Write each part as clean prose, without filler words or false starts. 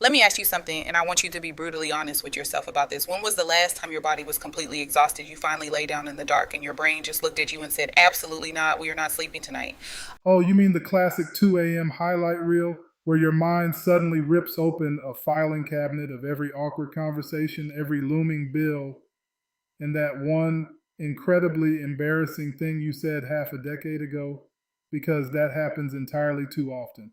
Let me ask you something, and I want you to be brutally honest with yourself about this. When was the last time your body was completely exhausted? You finally lay down in the dark and your brain just looked at you and said, absolutely not, we are not sleeping tonight. Oh, you mean the classic 2 a.m. highlight reel where your mind suddenly rips open a filing cabinet of every awkward conversation, every looming bill, and that one incredibly embarrassing thing you said half a decade ago? Because that happens entirely too often.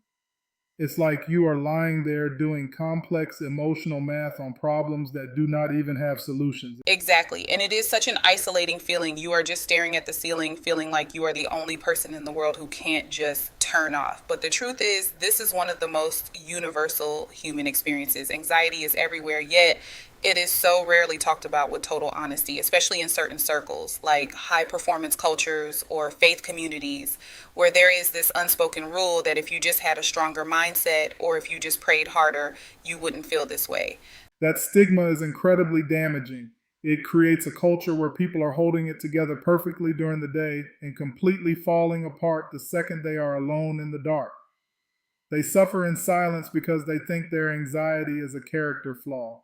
It's like you are lying there doing complex emotional math on problems that do not even have solutions. Exactly. And it is such an isolating feeling. You are just staring at the ceiling, feeling like you are the only person in the world who can't just turn off. But the truth is, this is one of the most universal human experiences. Anxiety is everywhere, yet it is so rarely talked about with total honesty, especially in certain circles like high performance cultures or faith communities, where there is this unspoken rule that if you just had a stronger mindset or if you just prayed harder, you wouldn't feel this way. That stigma is incredibly damaging. It creates a culture where people are holding it together perfectly during the day and completely falling apart the second they are alone in the dark. They suffer in silence because they think their anxiety is a character flaw.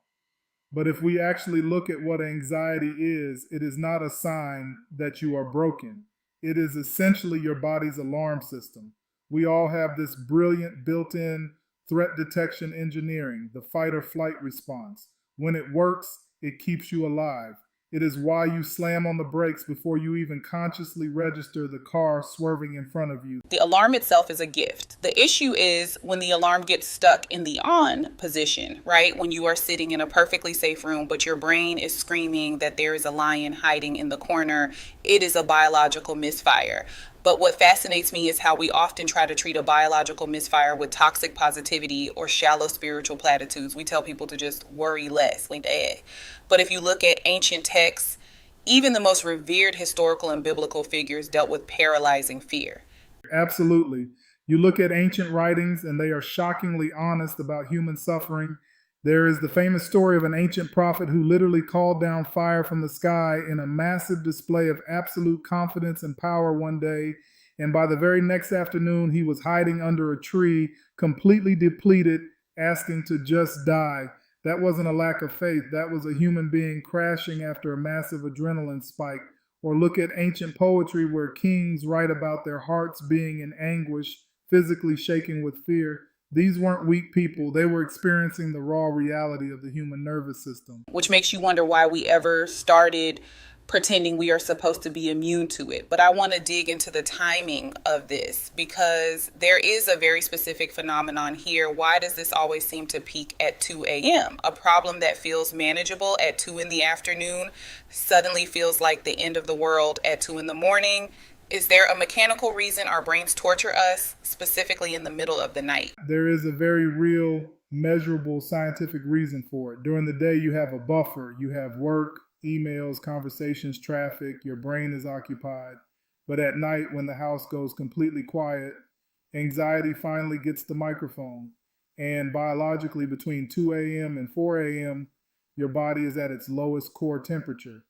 But if we actually look at what anxiety is, it is not a sign that you are broken. It is essentially your body's alarm system. We all have this brilliant built in threat detection engineering, the fight or flight response. When it works, it keeps you alive. It is why you slam on the brakes before you even consciously register the car swerving in front of you. The alarm itself is a gift. The issue is when the alarm gets stuck in the on position, right? When you are sitting in a perfectly safe room, but your brain is screaming that there is a lion hiding in the corner. It is a biological misfire. But what fascinates me is how we often try to treat a biological misfire with toxic positivity or shallow spiritual platitudes. We tell people to just worry less, like that. But if you look at ancient texts, even the most revered historical and biblical figures dealt with paralyzing fear. Absolutely. You look at ancient writings and they are shockingly honest about human suffering. There is the famous story of an ancient prophet who literally called down fire from the sky in a massive display of absolute confidence and power one day. And by the very next afternoon, he was hiding under a tree, completely depleted, asking to just die. That wasn't a lack of faith. That was a human being crashing after a massive adrenaline spike. Or look at ancient poetry where kings write about their hearts being in anguish, physically shaking with fear. These weren't weak people, they were experiencing the raw reality of the human nervous system. Which makes you wonder why we ever started pretending we are supposed to be immune to it. But I want to dig into the timing of this because there is a very specific phenomenon here. Why does this always seem to peak at 2 a.m.? A problem that feels manageable at 2 in the afternoon suddenly feels like the end of the world at 2 in the morning. Is there a mechanical reason our brains torture us, specifically in the middle of the night? There is a very real, measurable scientific reason for it. During the day, you have a buffer, you have work, emails, conversations, traffic, your brain is occupied. But at night, when the house goes completely quiet, anxiety finally gets the microphone. And biologically, between 2 a.m. and 4 a.m., your body is at its lowest core temperature.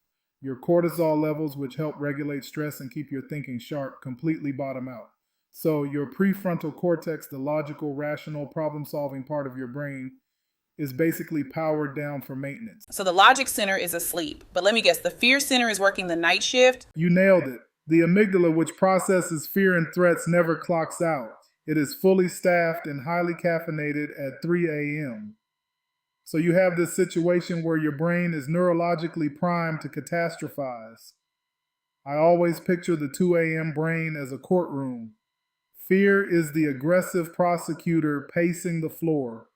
Your cortisol levels, which help regulate stress and keep your thinking sharp, completely bottom out. So, your prefrontal cortex, the logical, rational, problem solving part of your brain, is basically powered down for maintenance. So the logic center is asleep. But let me guess, the fear center is working the night shift. You nailed it. The amygdala, which processes fear and threats, never clocks out. It is fully staffed and highly caffeinated at 3 a.m. So you have this situation where your brain is neurologically primed to catastrophize. I always picture the 2 a.m. brain as a courtroom. Fear is the aggressive prosecutor pacing the floor,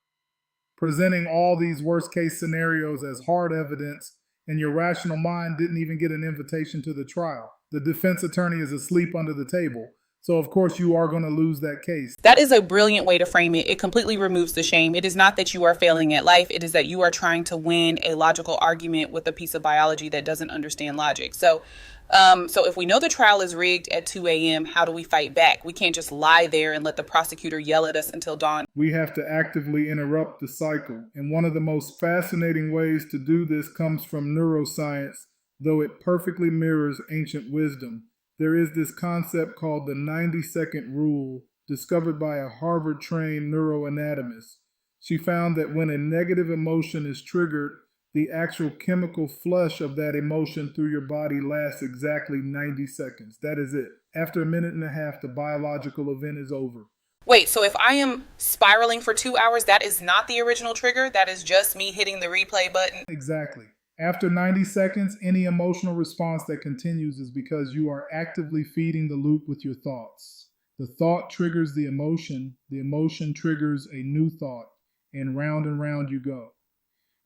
presenting all these worst case scenarios as hard evidence, and your rational mind didn't even get an invitation to the trial. The defense attorney is asleep under the table. So, of course, you are going to lose that case. That is a brilliant way to frame it. It completely removes the shame. It is not that you are failing at life. It is that you are trying to win a logical argument with a piece of biology that doesn't understand logic. So if we know the trial is rigged at 2 a.m., how do we fight back? We can't just lie there and let the prosecutor yell at us until dawn. We have to actively interrupt the cycle. And one of the most fascinating ways to do this comes from neuroscience, though it perfectly mirrors ancient wisdom. There is this concept called the 90-second rule, discovered by a Harvard trained neuroanatomist. She found that when a negative emotion is triggered, the actual chemical flush of that emotion through your body lasts exactly 90 seconds. That is it. After a minute and a half, the biological event is over. Wait, so if I am spiraling for 2 hours, that is not the original trigger? That is just me hitting the replay button? Exactly. After 90 seconds, any emotional response that continues is because you are actively feeding the loop with your thoughts. The thought triggers the emotion triggers a new thought, and round you go.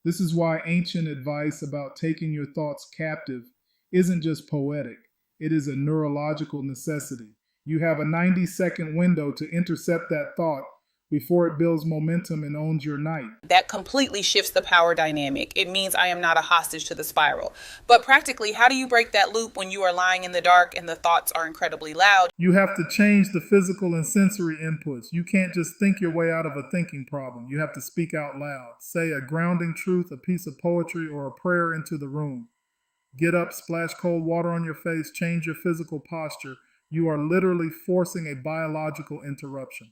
This is why ancient advice about taking your thoughts captive isn't just poetic, it is a neurological necessity. You have a 90-second window to intercept that thought before it builds momentum and owns your night. That completely shifts the power dynamic. It means I am not a hostage to the spiral. But practically, how do you break that loop when you are lying in the dark and the thoughts are incredibly loud? You have to change the physical and sensory inputs. You can't just think your way out of a thinking problem. You have to speak out loud. Say a grounding truth, a piece of poetry, or a prayer into the room. Get up, splash cold water on your face, change your physical posture. You are literally forcing a biological interruption.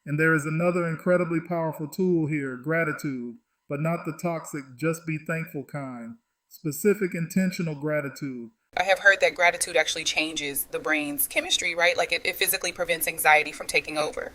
And there is another incredibly powerful tool here, gratitude, but not the toxic, just be thankful kind. Specific, intentional gratitude. I have heard that gratitude actually changes the brain's chemistry, right? Like it physically prevents anxiety from taking over.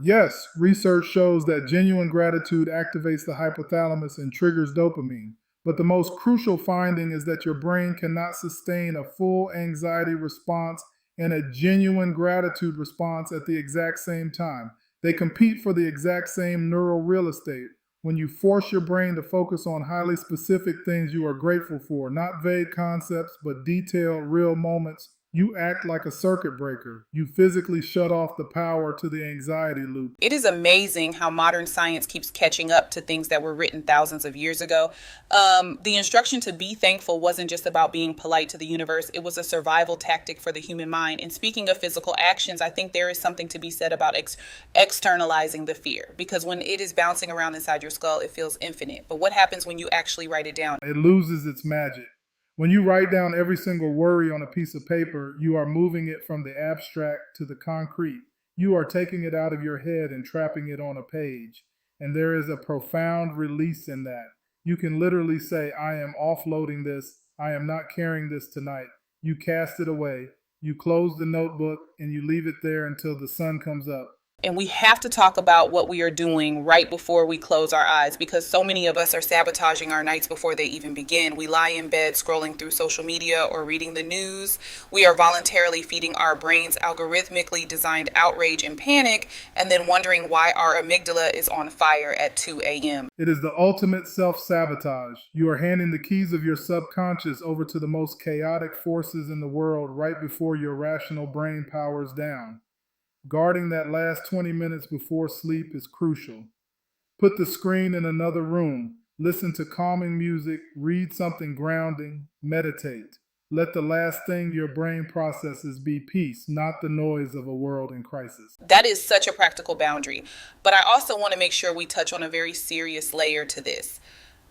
Yes, research shows that genuine gratitude activates the hypothalamus and triggers dopamine. But the most crucial finding is that your brain cannot sustain a full anxiety response and a genuine gratitude response at the exact same time. They compete for the exact same neural real estate. When you force your brain to focus on highly specific things you are grateful for, not vague concepts, but detailed, real moments, you act like a circuit breaker. You physically shut off the power to the anxiety loop. It is amazing how modern science keeps catching up to things that were written thousands of years ago. The instruction to be thankful wasn't just about being polite to the universe. It was a survival tactic for the human mind. And speaking of physical actions, I think there is something to be said about externalizing the fear, because when it is bouncing around inside your skull, it feels infinite. But what happens when you actually write it down? It loses its magic. When you write down every single worry on a piece of paper, you are moving it from the abstract to the concrete. You are taking it out of your head and trapping it on a page. And there is a profound release in that. You can literally say, I am offloading this. I am not carrying this tonight. You cast it away. You close the notebook and you leave it there until the sun comes up. And we have to talk about what we are doing right before we close our eyes, because so many of us are sabotaging our nights before they even begin. We lie in bed scrolling through social media or reading the news. We are voluntarily feeding our brains algorithmically designed outrage and panic, and then wondering why our amygdala is on fire at 2 a.m. It is the ultimate self-sabotage. You are handing the keys of your subconscious over to the most chaotic forces in the world right before your rational brain powers down. Guarding that last 20 minutes before sleep is crucial. Put the screen in another room. Listen to calming music. Read something grounding. Meditate. Let the last thing your brain processes be peace, not the noise of a world in crisis. That is such a practical boundary. But I also want to make sure we touch on a very serious layer to this,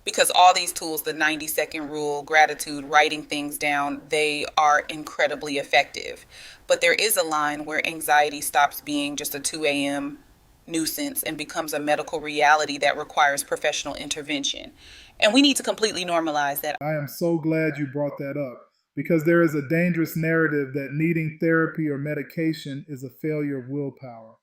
because all these tools, the 90-second rule, gratitude, writing things down, they are incredibly effective. But there is a line where anxiety stops being just a 2 a.m. nuisance and becomes a medical reality that requires professional intervention. And we need to completely normalize that. I am so glad you brought that up, because there is a dangerous narrative that needing therapy or medication is a failure of willpower.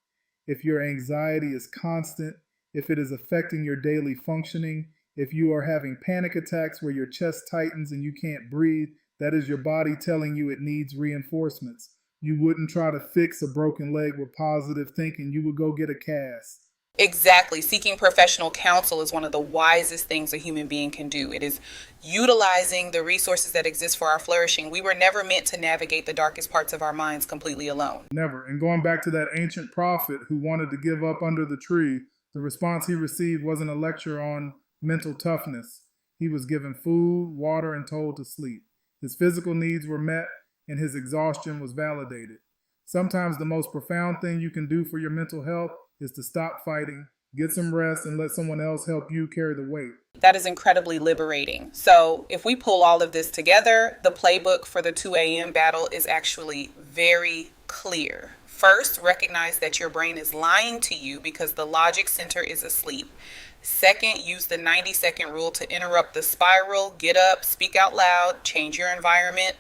If your anxiety is constant, if it is affecting your daily functioning, if you are having panic attacks where your chest tightens and you can't breathe, that is your body telling you it needs reinforcements. You wouldn't try to fix a broken leg with positive thinking. You would go get a cast. Exactly. Seeking professional counsel is one of the wisest things a human being can do. It is utilizing the resources that exist for our flourishing. We were never meant to navigate the darkest parts of our minds completely alone. Never. And going back to that ancient prophet who wanted to give up under the tree, the response he received wasn't a lecture on mental toughness. He was given food, water, and told to sleep. His physical needs were met, and his exhaustion was validated. Sometimes the most profound thing you can do for your mental health is to stop fighting, get some rest, and let someone else help you carry the weight. That is incredibly liberating. So if we pull all of this together, the playbook for the 2 a.m. battle is actually very clear. First, recognize that your brain is lying to you because the logic center is asleep. Second, use the 90-second rule to interrupt the spiral. Get up, speak out loud, change your environment.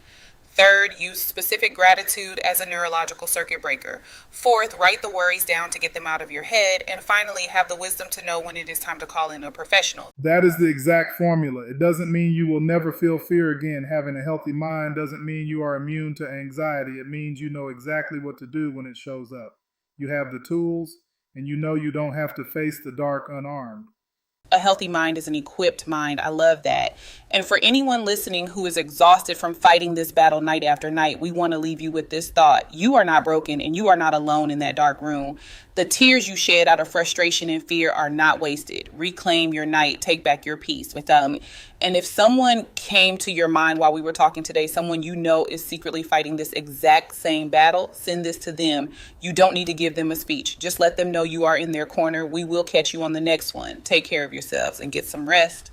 Third, use specific gratitude as a neurological circuit breaker. Fourth, write the worries down to get them out of your head. And finally, have the wisdom to know when it is time to call in a professional. That is the exact formula. It doesn't mean you will never feel fear again. Having a healthy mind doesn't mean you are immune to anxiety. It means you know exactly what to do when it shows up. You have the tools, and you know you don't have to face the dark unarmed. A healthy mind is an equipped mind. I love that. And for anyone listening who is exhausted from fighting this battle night after night, we want to leave you with this thought. You are not broken and you are not alone in that dark room. The tears you shed out of frustration and fear are not wasted. Reclaim your night. Take back your peace. And if someone came to your mind while we were talking today, someone you know is secretly fighting this exact same battle, send this to them. You don't need to give them a speech. Just let them know you are in their corner. We will catch you on the next one. Take care of yourselves and get some rest.